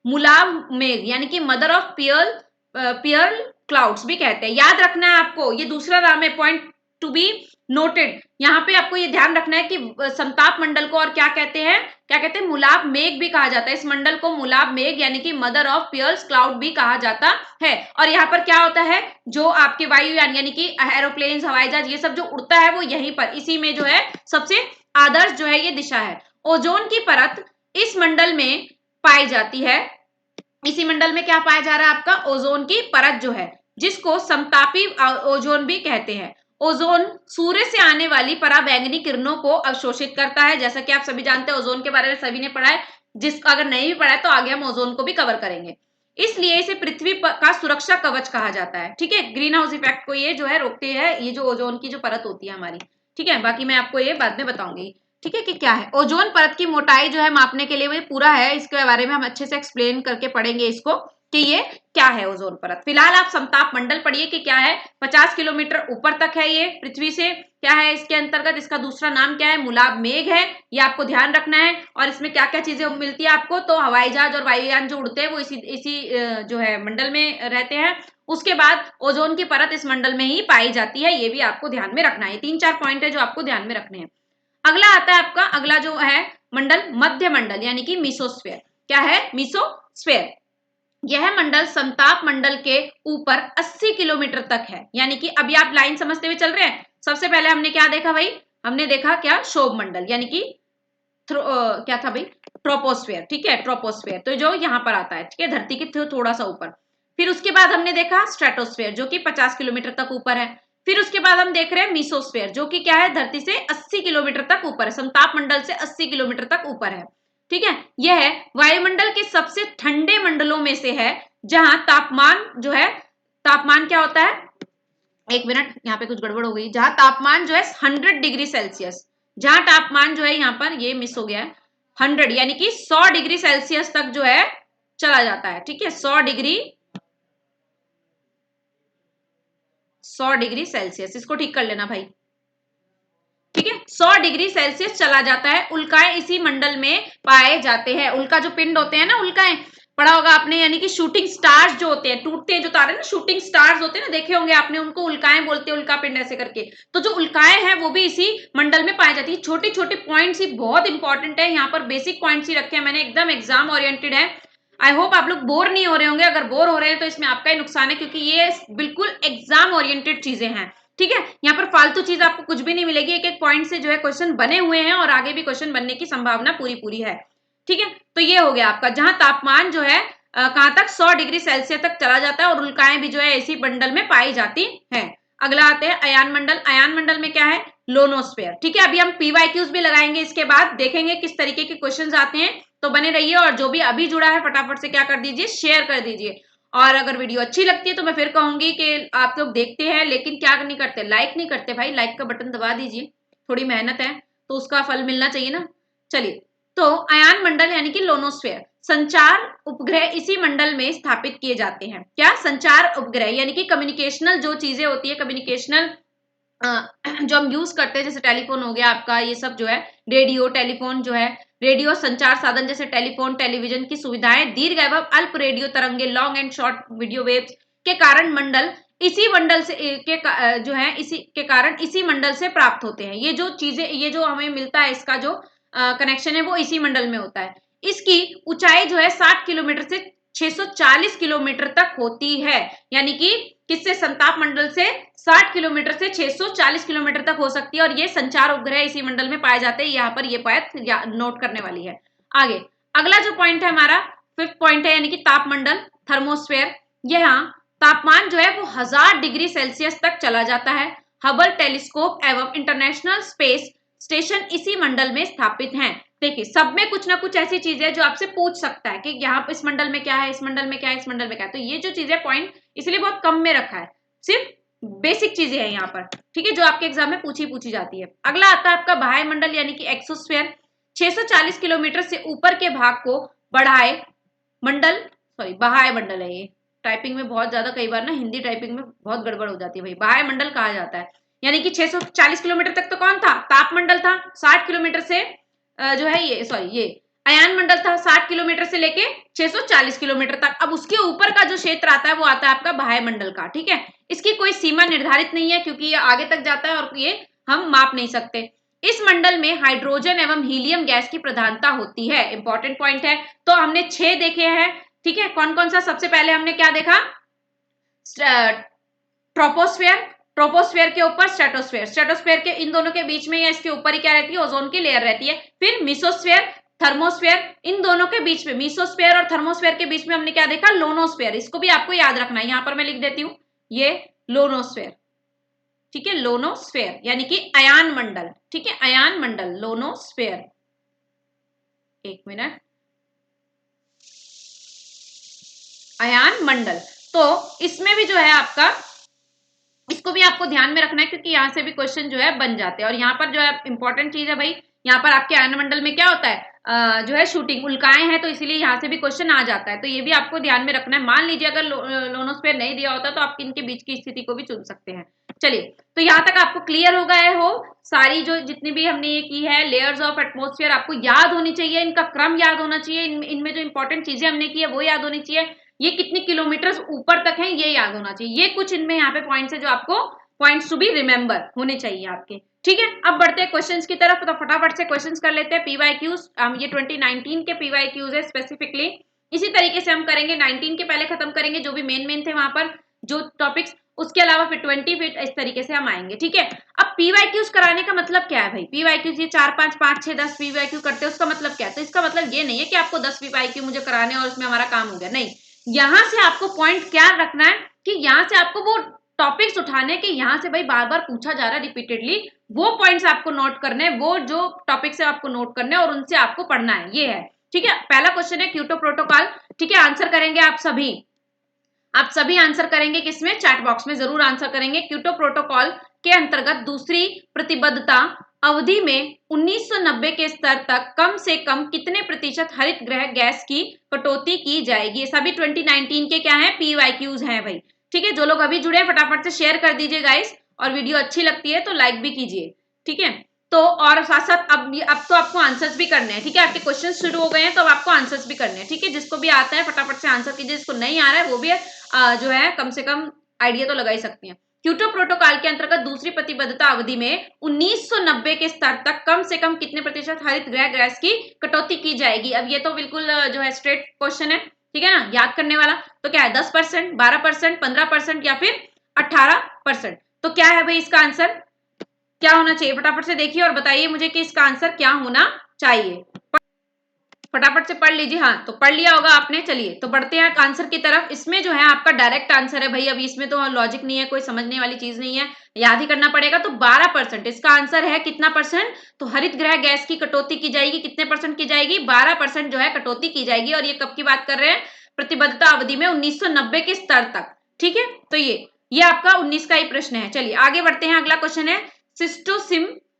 मुलाव मेघ यानी कि मदर ऑफ पियल क्लाउड्स भी कहते हैं। याद रखना है आपको, ये दूसरा नाम है, पॉइंट टू बी नोटेड। यहाँ पे आपको ये ध्यान रखना है कि समताप मंडल को और क्या कहते हैं, क्या कहते हैं, मुलाब मेघ भी कहा जाता है। इस मंडल को मुलाब मेघ यानी कि मदर ऑफ पियर्स क्लाउड भी कहा जाता है। और यहाँ पर क्या होता है, जो आपके वायुयान यानी कि एरोप्लेन, हवाई जहाज ये सब जो उड़ता है वो यहीं पर इसी में जो है सबसे आदर्श जो है ये दिशा है। ओजोन की परत इस मंडल में पाई जाती है। इसी मंडल में क्या पाया जा रहा है आपका, ओजोन की परत जो है, जिसको समतापी ओजोन भी कहते हैं। ओजोन सूर्य से आने वाली पराबैंगनी किरणों को अवशोषित करता है। जैसा कि आप सभी जानते हैं ओजोन के बारे में सभी ने पढ़ा है, जिस अगर नहीं भी पढ़ा है तो आगे हम ओजोन को भी कवर करेंगे। इसलिए इसे पृथ्वी का सुरक्षा कवच कहा जाता है। ठीक है, ग्रीन हाउस इफेक्ट को ये जो है रोकती है, ये जो ओजोन की जो परत होती है हमारी। ठीक है, बाकी मैं आपको ये बाद में बताऊंगी। ठीक है कि क्या है ओजोन परत की मोटाई जो है मापने के लिए वो पूरा है, इसके बारे में हम अच्छे से एक्सप्लेन करके पढ़ेंगे इसको कि ये क्या है ओजोन परत। फिलहाल आप समताप मंडल पढ़िए कि क्या है। 50 किलोमीटर ऊपर तक है ये पृथ्वी से। क्या है इसके अंतर्गत, इसका दूसरा नाम क्या है, मुलाब मेघ है, ये आपको ध्यान रखना है। और इसमें क्या क्या चीजें मिलती है आपको, तो हवाई जहाज और वायुयान जो उड़ते हैं वो इसी जो है मंडल में रहते हैं। उसके बाद ओजोन की परत इस मंडल में ही पाई जाती है, ये भी आपको ध्यान में रखना है। 3-4 पॉइंट है जो आपको ध्यान में रखने हैं। अगला आता है आपका, अगला जो है मंडल मध्य मंडल यानी कि मीसोस्फेयर। क्या है, मीसोस्फेयर। यह मंडल समताप मंडल के ऊपर 80 किलोमीटर तक है। यानी कि अभी आप लाइन समझते हुए चल रहे हैं। सबसे पहले हमने क्या देखा भाई, हमने देखा क्या, क्षोभ मंडल यानी कि क्या था भाई, ट्रोपोस्फेयर। ठीक है, ट्रोपोस्फेयर तो जो यहाँ पर आता है, ठीक है, धरती के थोड़ा सा ऊपर। फिर उसके बाद हमने देखा स्ट्रेटोस्फेयर जो कि 50 किलोमीटर तक ऊपर है। फिर उसके बाद हम देख रहे हैं मीसोस्फेयर जो कि क्या है, धरती से 80 किलोमीटर तक ऊपर है, समताप मंडल से 80 किलोमीटर तक ऊपर है। ठीक है, यह है वायुमंडल के सबसे ठंडे मंडलों में से है, जहां तापमान जो है, तापमान क्या होता है, एक मिनट यहाँ पे कुछ गड़बड़ हो गई, जहां तापमान जो है 100 डिग्री सेल्सियस, जहां तापमान जो है यहाँ पर ये मिस हो गया है, 100 यानी कि 100 डिग्री सेल्सियस तक जो है चला जाता है। ठीक है, 100 डिग्री सेल्सियस, इसको ठीक कर लेना भाई। ठीक है, 100 डिग्री सेल्सियस चला जाता है। उल्काएं इसी मंडल में पाए जाते हैं। उल्का जो पिंड होते हैं ना, उल्काएं पढ़ा होगा आपने, यानी कि शूटिंग स्टार्स जो होते हैं, टूटते हैं जो तारे ना, शूटिंग स्टार्स होते हैं ना, देखे होंगे आपने, उनको उल्काएं बोलते हैं, उल्का पिंड ऐसे करके। तो जो उल्काएं हैं वो भी इसी मंडल में पाई जाती है। छोटे छोटे पॉइंट्स ही बहुत इंपॉर्टेंट है, यहाँ पर बेसिक पॉइंट्स ही रखे हैं मैंने, एकदम एग्जाम ओरिएंटेड है। आई होप आप लोग बोर नहीं हो रहे होंगे, अगर बोर हो रहे हैं तो इसमें आपका ही नुकसान है, क्योंकि ये बिल्कुल एग्जाम ओरिएंटेड चीजें हैं। ठीक है, यहाँ पर फालतू चीज आपको कुछ भी नहीं मिलेगी, एक एक पॉइंट से जो है क्वेश्चन बने हुए हैं और आगे भी क्वेश्चन बनने की संभावना पूरी पूरी है। ठीक है, तो ये हो गया आपका, जहां तापमान जो है कहां तक, 100 डिग्री सेल्सियस तक चला जाता है और उल्काएं भी जो है इसी मंडल में पाई जाती हैं। अगला आते हैं अयान मंडल। अयान मंडल में क्या है, लोनोस्फेयर। ठीक है, अभी हम पीवाईक्यूज भी लगाएंगे, इसके बाद देखेंगे किस तरीके के क्वेश्चन आते हैं, तो बने रहिए। और जो भी अभी जुड़ा है फटाफट से क्या कर दीजिए, शेयर कर दीजिए। और अगर वीडियो अच्छी लगती है तो मैं फिर कहूंगी कि आप लोग देखते हैं लेकिन क्या नहीं करते, लाइक नहीं करते भाई, लाइक का बटन दबा दीजिए, थोड़ी मेहनत है तो उसका फल मिलना चाहिए ना। चलिए, तो अयान मंडल यानी कि लोनोस्फेयर, संचार उपग्रह इसी मंडल में स्थापित किए जाते हैं। क्या, संचार उपग्रह यानी कि कम्युनिकेशनल जो चीजें होती है, कम्युनिकेशनल जो हम यूज करते हैं, जैसे टेलीफोन हो गया आपका, ये सब जो है, रेडियो टेलीफोन जो है, रेडियो संचार साधन जैसे टेलीफोन टेलीविजन की सुविधाएं दीर्घ एवं अल्प रेडियो तरंगे, long and short video waves के कारण मंडल इसी मंडल से जो है इसी के कारण इसी मंडल से प्राप्त होते हैं। ये जो चीजें, ये जो हमें मिलता है, इसका जो कनेक्शन है वो इसी मंडल में होता है। इसकी ऊंचाई जो है 60 किलोमीटर से 640 किलोमीटर तक होती है। यानी कि किससे, संताप मंडल से 60 किलोमीटर से 640 किलोमीटर तक हो सकती है। और ये संचार उपग्रह इसी मंडल में पाए जाते हैं। यहाँ पर ये बात नोट करने वाली है। आगे अगला जो पॉइंट है हमारा, 5th पॉइंट है, यानी कि तापमंडल, थर्मोस्फेयर। यहाँ तापमान जो है वो 1000 डिग्री सेल्सियस तक चला जाता है। हबल टेलीस्कोप एवं इंटरनेशनल स्पेस स्टेशन इसी मंडल में स्थापित हैं। देखिए, सब में कुछ ना कुछ ऐसी चीजें है जो आपसे पूछ सकता है कि यहाँ इस मंडल में क्या है, इस मंडल में क्या है, इस मंडल में क्या है। तो ये जो चीजें पॉइंट इसलिए बहुत कम में रखा है, सिर्फ बेसिक चीजें हैं यहाँ पर। ठीक है, जो आपके एग्जाम में पूछी जाती है। अगला आता है आपका बाह्य मंडल यानी कि एक्सोस्फेयर। 640 किलोमीटर से ऊपर के भाग को बढ़ाए मंडल, सॉरी बाह्य मंडल है ये, टाइपिंग में बहुत ज्यादा कई बार ना हिंदी टाइपिंग में बहुत गड़बड़ हो जाती है भाई। बाह्य मंडल कहा जाता है, यानी कि 640 किलोमीटर तक तो कौन था, तापमंडल था। 60 किलोमीटर से जो है ये, सॉरी ये अयान मंडल था, 60 किलोमीटर से लेके 640 किलोमीटर तक। अब उसके ऊपर का जो क्षेत्र आता है वो आता है आपका बाह्य मंडल का। ठीक है, इसकी कोई सीमा निर्धारित नहीं है क्योंकि ये आगे तक जाता है और ये हम माप नहीं सकते। इस मंडल में हाइड्रोजन एवं हीलियम गैस की प्रधानता होती है। इंपॉर्टेंट पॉइंट है। तो हमने 6 देखे हैं। ठीक है, कौन कौन सा, सबसे पहले हमने क्या देखा, ट्रोपोस्फेयर, ट्रोपोस्फेयर के ऊपर स्ट्रेटोस्फेयर, स्ट्रेटोस्फेयर के इन दोनों के बीच में या इसके ऊपर ही क्या रहती है, ओजोन की लेयर रहती है। फिर मीसोस्फेयर, थर्मोस्फेयर, इन दोनों के बीच में, मीसोस्फेयर और थर्मोस्फेयर के बीच में हमने क्या देखा, लोनोस्फेयर। इसको भी आपको याद रखना है, यहां पर मैं लिख देती हूँ, ये लोनोस्फेयर। ठीक है, लोनोस्फेयर यानी कि अयान मंडल, ठीक है, अयान मंडल, लोनोस्फेयर। एक मिनट, अयान मंडल। तो इसमें भी जो है आपका, इसको भी आपको ध्यान में रखना है क्योंकि यहाँ से भी क्वेश्चन जो है बन जाते हैं। और यहाँ पर जो है इंपॉर्टेंट चीज है भाई, यहाँ पर आपके आयन मंडल में क्या होता है, जो है शूटिंग, उल्काएं हैं, तो इसीलिए यहाँ से भी क्वेश्चन आ जाता है। तो ये भी आपको ध्यान में रखना है। मान लीजिए अगर लोनोस्फेयर नहीं दिया होता तो आप इनके बीच की स्थिति को भी चुन सकते हैं। चलिए, तो यहाँ तक आपको क्लियर हो गए हो, सारी जो जितनी भी हमने ये की है लेयर्स ऑफ एटमोस्फेयर आपको याद होनी चाहिए, इनका क्रम याद होना चाहिए, इनमें जो इंपॉर्टेंट चीजें हमने की है वो याद होनी चाहिए, ये कितनी किलोमीटर ऊपर तक है ये याद होना चाहिए। ये कुछ इनमें यहाँ पे पॉइंट्स है जो आपको पॉइंट्स टू बी रिमेंबर होने चाहिए आपके। ठीक है, अब बढ़ते हैं क्वेश्चंस की तरफ। तो फटाफट से क्वेश्चंस कर लेते हैं। पीवाईक्यूज, ये 2019 के पीवाईक्यूज है स्पेसिफिकली। इसी तरीके से हम करेंगे, 19 के पहले खत्म करेंगे जो भी मेन थे वहां पर जो टॉपिक्स, उसके अलावा फिर 20 फिर इस तरीके से हम आएंगे। ठीक है, अब पीवाईक्यूज कराने का मतलब क्या है भाई, पीवाईक्यूज ये 4 5 5 6 10 पीवाईक्यू करते हैं, उसका मतलब क्या है? तो इसका मतलब ये नहीं है कि आपको 10 पीवाईक्यू मुझे कराने और उसमें हमारा काम हो गया, नहीं। यहां से आपको पॉइंट क्या रखना है कि यहाँ से आपको वो टॉपिक्स उठाने के, यहाँ से भाई बार बार पूछा जा रहा है रिपीटेडली, वो पॉइंट्स आपको नोट करने हैं, वो जो टॉपिक्स है आपको नोट करने हैं और उनसे आपको पढ़ना है, ये है। ठीक है, पहला क्वेश्चन है क्योटो प्रोटोकॉल। ठीक है, आंसर करेंगे आप सभी आंसर करेंगे किसमें, चैट बॉक्स में जरूर आंसर करेंगे। क्योटो प्रोटोकॉल के अंतर्गत दूसरी प्रतिबद्धता अवधि में 1990 के स्तर तक कम से कम कितने प्रतिशत हरित गृह गैस की कटौती की जाएगी? ये सभी 2019 के क्या है, पीवाईक्यूज हैं भाई। ठीक है, जो लोग अभी जुड़े हैं फटाफट से शेयर कर दीजिए गाइस, और वीडियो अच्छी लगती है तो लाइक भी कीजिए। ठीक है, तो और साथ साथ अब तो आपको आंसर्स भी करने हैं। ठीक है, आपके क्वेश्चन शुरू हो गए हैं तो अब आपको आंसर्स भी करने हैं। ठीक है, जिसको भी आता है फटाफट से आंसर कीजिए, जिसको नहीं आ रहा है वो भी जो है कम से कम आइडिया तो लगा ही सकती हैं। क्योटो प्रोटोकॉल के अंतर्गत दूसरी प्रतिबद्धता अवधि में 1990 के स्तर तक कम से कम कितने प्रतिशत हरित गृह गैस की कटौती की जाएगी? अब ये तो बिल्कुल जो है स्ट्रेट क्वेश्चन है, ठीक है ना, याद करने वाला। तो क्या है, 10%, 12%, 15% या फिर 18%? तो क्या है भाई इसका आंसर, क्या होना चाहिए? फटाफट से देखिए और बताइए मुझे कि इसका आंसर क्या होना चाहिए। फटाफट से पढ़ लीजिए। हाँ, तो पढ़ लिया होगा आपने। चलिए, तो बढ़ते हैं आंसर की तरफ। इसमें जो है आपका डायरेक्ट आंसर है भाई, अभी इसमें तो लॉजिक नहीं है, कोई समझने वाली चीज नहीं है, याद ही करना पड़ेगा। तो 12% इसका आंसर है। कितना परसेंट? तो हरित गृह गैस की कटौती की जाएगी, कितने परसेंट की जाएगी? 12% जो है कटौती की जाएगी। और ये कब की बात कर रहे हैं? प्रतिबद्धता अवधि में 1990 के स्तर तक। ठीक है, तो ये आपका 19 का ही प्रश्न है। चलिए आगे बढ़ते हैं। अगला क्वेश्चन है सिस्टोसिम्पसिस।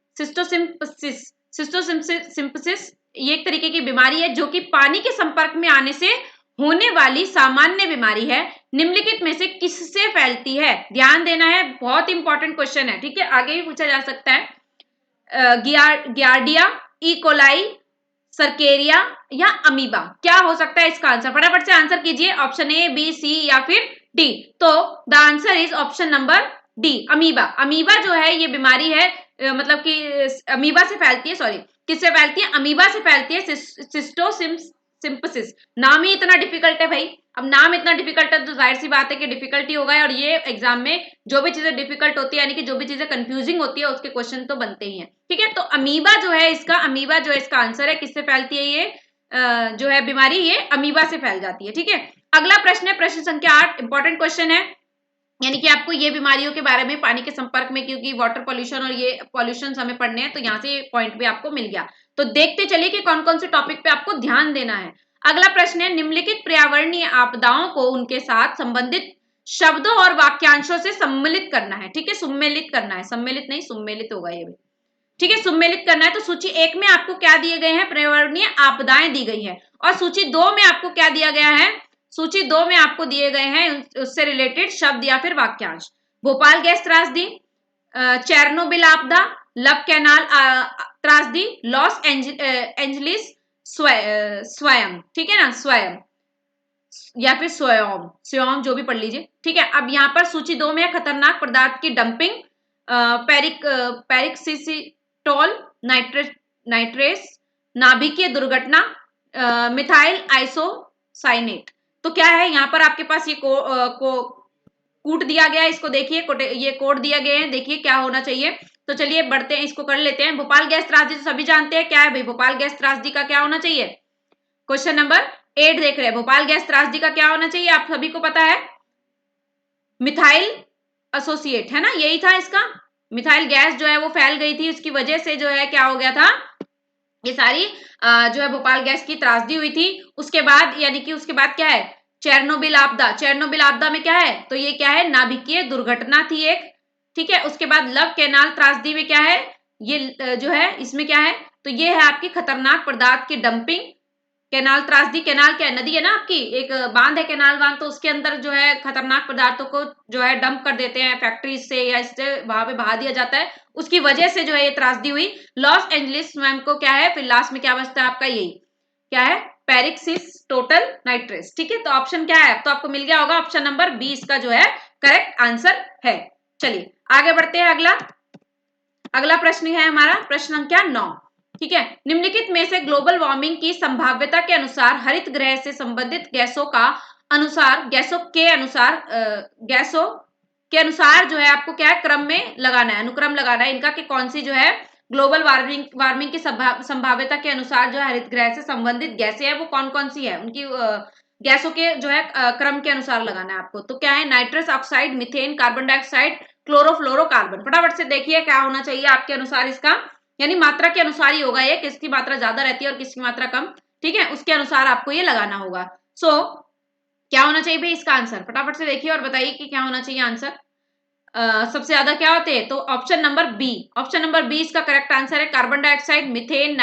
सिस्टोसिम्पसिस ये एक तरीके की बीमारी है जो कि पानी के संपर्क में आने से होने वाली सामान्य बीमारी है। निम्नलिखित में से किससे फैलती है? ध्यान देना है, बहुत इंपॉर्टेंट क्वेश्चन है। ठीक है, आगे भी पूछा जा सकता है। गियार्डिया, ई कोलाई, सर्केरिया या अमीबा, क्या हो सकता है इसका आंसर? फटाफट से आंसर कीजिए, ऑप्शन ए, बी, सी या फिर डी। तो the answer is option number D, amoeba. Amoeba जो है ये बीमारी है, मतलब कि अमीबा से फैलती है, सॉरी किससे फैलती है? अमीबा से फैलती है। सिस्टोसिम्पसिस, नाम ही इतना डिफिकल्ट है भाई। अब नाम इतना डिफिकल्ट है तो जाहिर सी बात है कि डिफिकल्टी होगा। और ये एग्जाम में जो भी चीजें डिफिकल्ट होती है, यानी कि जो भी चीजें कंफ्यूजिंग होती है, उसके क्वेश्चन तो बनते ही हैं। ठीक है, तो अमीबा जो है इसका, अमीबा जो है इसका आंसर है। किससे फैलती है ये जो है बीमारी? ये अमीबा से फैल जाती है। ठीक है, अगला प्रश्न है प्रश्न संख्या 8, इंपॉर्टेंट क्वेश्चन है, यानी कि आपको ये बीमारियों के बारे में, पानी के संपर्क में, क्योंकि वाटर पॉल्यूशन और ये पॉल्यूशन हमें पढ़ने हैं, तो यहाँ से पॉइंट भी आपको मिल गया। तो देखते चलिए कि कौन कौन से टॉपिक पे आपको ध्यान देना है। अगला प्रश्न है, निम्नलिखित पर्यावरणीय आपदाओं को उनके साथ संबंधित शब्दों और वाक्यांशों से सम्मिलित करना है। ठीक है, सुम्मेलित करना है, सम्मिलित नहीं, सुम्मेलित होगा ये भी। ठीक है, सुम्मेलित करना है। तो सूची 1 में आपको क्या दिए गए हैं? पर्यावरणीय आपदाएं दी गई है। और सूची 2 में आपको क्या दिया गया है? सूची 2 में आपको दिए गए हैं उससे रिलेटेड शब्द या फिर वाक्यांश। भोपाल गैस त्रासदी, चेरनोबिल आपदा, लब कैनाल त्रासदी, लॉस एंजलिस स्वयं, ठीक है ना, स्वयं या फिर स्वयं, स्वयं जो भी पढ़ लीजिए। ठीक है, अब यहाँ पर सूची 2 में है खतरनाक पदार्थ की डंपिंग, पैरिक्सिसिटोल नाइट्रेस, नाभिकीय दुर्घटना, मिथाइल आइसोसाइनेट। तो क्या है यहाँ पर आपके पास ये कूट दिया गया है, इसको देखिए, ये कोड दिया गया है, देखिए क्या होना चाहिए। तो चलिए बढ़ते हैं, इसको कर लेते हैं। भोपाल गैस त्रासदी तो सभी जानते हैं, क्या है भाई भोपाल गैस त्रासदी का क्या होना चाहिए? क्वेश्चन नंबर 8 देख रहे हैं, भोपाल गैस त्रासदी का क्या होना चाहिए? आप सभी को पता है, मिथाइल एसोसिएट, है ना, यही था इसका। मिथाइल गैस जो है वो फैल गई थी, उसकी वजह से जो है क्या हो गया था, ये सारी जो है भोपाल गैस की त्रासदी हुई थी। उसके बाद यानी कि उसके बाद क्या है, चेरनोबिल आपदा। चेरनोबिल आपदा में क्या है, तो ये क्या है, नाभिकीय दुर्घटना थी एक, ठीक है। उसके बाद लव कैनाल त्रासदी में क्या है, ये जो है इसमें क्या है, तो ये है आपकी खतरनाक पदार्थ की डंपिंग। कैनाल त्रासदी, कैनाल क्या है, नदी है ना आपकी, एक बांध है, कैनाल बांध, तो उसके अंदर जो है खतरनाक पदार्थों को जो है डंप कर देते हैं फैक्ट्रीज से, या इससे वहां पे बहा दिया जाता है, उसकी वजह से जो है ये त्रासदी हुई। लॉस एंजलिस मैम को क्या है, फिर लास्ट में क्या बचता है आपका, यही क्या है, पेरिक्सिस टोटल नाइट्रेस, ठीक है। तो ऑप्शन क्या है, तो आपको मिल गया होगा ऑप्शन नंबर 20 का जो है करेक्ट आंसर है। चलिए आगे बढ़ते हैं, अगला प्रश्न है हमारा प्रश्न संख्या 9, ठीक है। निम्नलिखित में से ग्लोबल वार्मिंग की संभाव्यता के अनुसार हरित गृह से संबंधित गैसों के अनुसार जो है आपको क्या है, क्रम में लगाना है, अनुक्रम लगाना है इनका, कि कौन सी जो है ग्लोबल वार्मिंग की संभाव्यता के अनुसार जो है हरित गृह से संबंधित गैसें है वो कौन कौन सी है, उनकी गैसों के जो है क्रम के अनुसार लगाना है आपको। तो क्या है, nitrous oxide, methane, carbon dioxide, chlorofluorocarbon. फटाफट से देखिए क्या होना चाहिए आपके अनुसार इसका, यानी मात्रा के अनुसार ही होगा ये, किसकी मात्रा ज्यादा रहती है और किसकी मात्रा कम, ठीक है, उसके अनुसार आपको ये लगाना होगा। क्या होना चाहिए भाई इसका आंसर, फटाफट से देखिए और बताइए कि क्या होना चाहिए आंसर। सबसे ज्यादा क्या होते हैं, तो option number B, option number B इसका करेक्ट आंसर है, carbon dioxide, methane,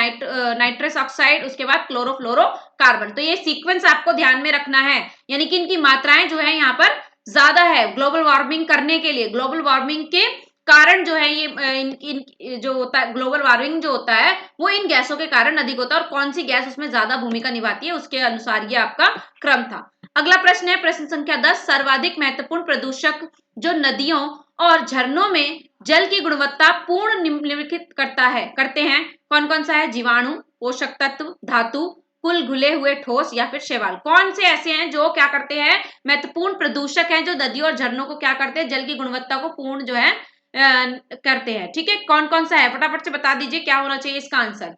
nitrous oxide, उसके बाद क्लोरोफ्लोरोकार्बन। तो ये सीक्वेंस आपको ध्यान में रखना है, यानी कि इनकी मात्राएं जो है यहाँ पर ज्यादा है ग्लोबल वार्मिंग करने के लिए, ग्लोबल वार्मिंग के कारण जो है ये जो होता है ग्लोबल वार्मिंग जो होता है वो इन गैसों के कारण अधिक होता है, और कौन सी गैस उसमें ज्यादा भूमिका निभाती है उसके अनुसार ये आपका क्रम था। अगला प्रश्न है प्रश्न संख्या 10, सर्वाधिक महत्वपूर्ण प्रदूषक जो नदियों और झरनों में जल की गुणवत्ता पूर्ण निम्नलिखित करते हैं, कौन कौन सा है, जीवाणु, पोषक तत्व, धातु, कुल घुले हुए ठोस, या फिर शैवाल। कौन से ऐसे हैं जो क्या करते हैं, महत्वपूर्ण प्रदूषक हैं जो नदियों और झरनों को क्या करते हैं, जल की गुणवत्ता को पूर्ण जो है करते हैं, ठीक है। कौन कौन सा है, फटाफट से बता दीजिए क्या होना चाहिए इसका आंसर।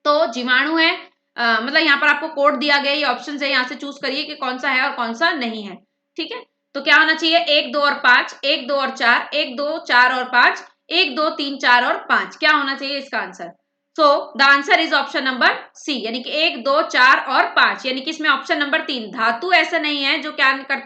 तो जीवाणु है, मतलब यहाँ पर आपको कोड दिया गया, ये ऑप्शन है, यहाँ से चूज करिए कि कौन सा है और कौन सा नहीं है, ठीक है। तो क्या होना चाहिए, 1 2 और 5, 1 2 और 4, 1 2 4 और 5, 1 2 3 4 और 5, क्या होना चाहिए इसका answer. So the answer is option number C, यानी कि 1 2 4 और 5, यानी कि इसमें ऑप्शन नंबर 3 धातु ऐसा नहीं है जो क्या करते